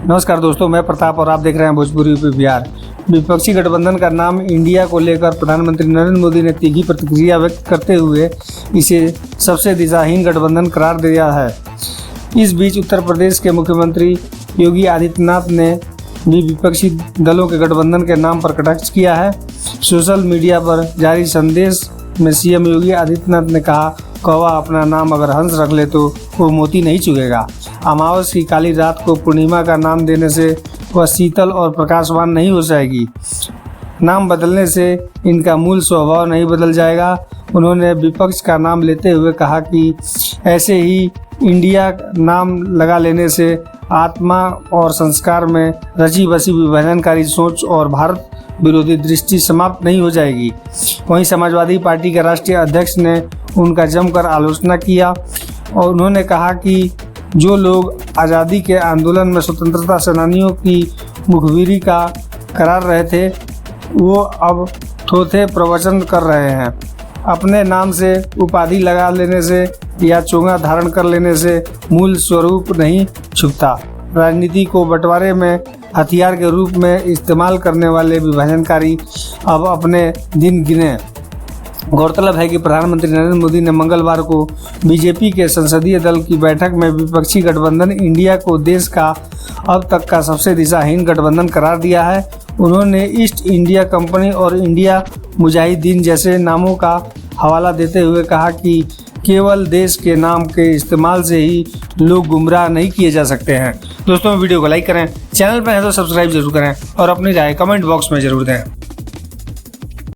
नमस्कार दोस्तों, मैं प्रताप और आप देख रहे हैं भोजपुरी यूपी बिहार। विपक्षी गठबंधन का नाम इंडिया को लेकर प्रधानमंत्री नरेंद्र मोदी ने तीखी प्रतिक्रिया व्यक्त करते हुए इसे सबसे दिशाहीन गठबंधन करार दिया है। इस बीच उत्तर प्रदेश के मुख्यमंत्री योगी आदित्यनाथ ने भी विपक्षी दलों के गठबंधन के नाम पर कटाक्ष किया है। सोशल मीडिया पर जारी संदेश में सीएम योगी आदित्यनाथ ने कहा, कौवा अपना नाम अगर हंस रख ले तो वो मोती नहीं चुगेगा। अमावस की काली रात को पूर्णिमा का नाम देने से वह शीतल और प्रकाशवान नहीं हो जाएगी। नाम बदलने से इनका मूल स्वभाव नहीं बदल जाएगा। उन्होंने विपक्ष का नाम लेते हुए कहा कि ऐसे ही इंडिया नाम लगा लेने से आत्मा और संस्कार में रची बसी विभाजनकारी सोच और भारत विरोधी दृष्टि समाप्त नहीं हो जाएगी। वहीं समाजवादी पार्टी के राष्ट्रीय अध्यक्ष ने उनका जमकर आलोचना किया और उन्होंने कहा कि जो लोग आज़ादी के आंदोलन में स्वतंत्रता सेनानियों की मुखबिरी का करार रहे थे, वो अब थोथे प्रवचन कर रहे हैं। अपने नाम से उपाधि लगा लेने से या चोंगा धारण कर लेने से मूल स्वरूप नहीं छुपता। राजनीति को बंटवारे में हथियार के रूप में इस्तेमाल करने वाले विभाजनकारी अब अपने दिन गिने। गौरतलब है कि प्रधानमंत्री नरेंद्र मोदी ने मंगलवार को बीजेपी के संसदीय दल की बैठक में विपक्षी गठबंधन इंडिया को देश का अब तक का सबसे दिशाहीन गठबंधन करार दिया है। उन्होंने ईस्ट इंडिया कंपनी और इंडिया मुजाहिदीन जैसे नामों का हवाला देते हुए कहा कि केवल देश के नाम के इस्तेमाल से ही लोग गुमराह नहीं किए जा सकते हैं। दोस्तों, वीडियो को लाइक करें, चैनल पर हैं तो सब्सक्राइब जरूर करें और अपनी राय कमेंट बॉक्स में जरूर दें।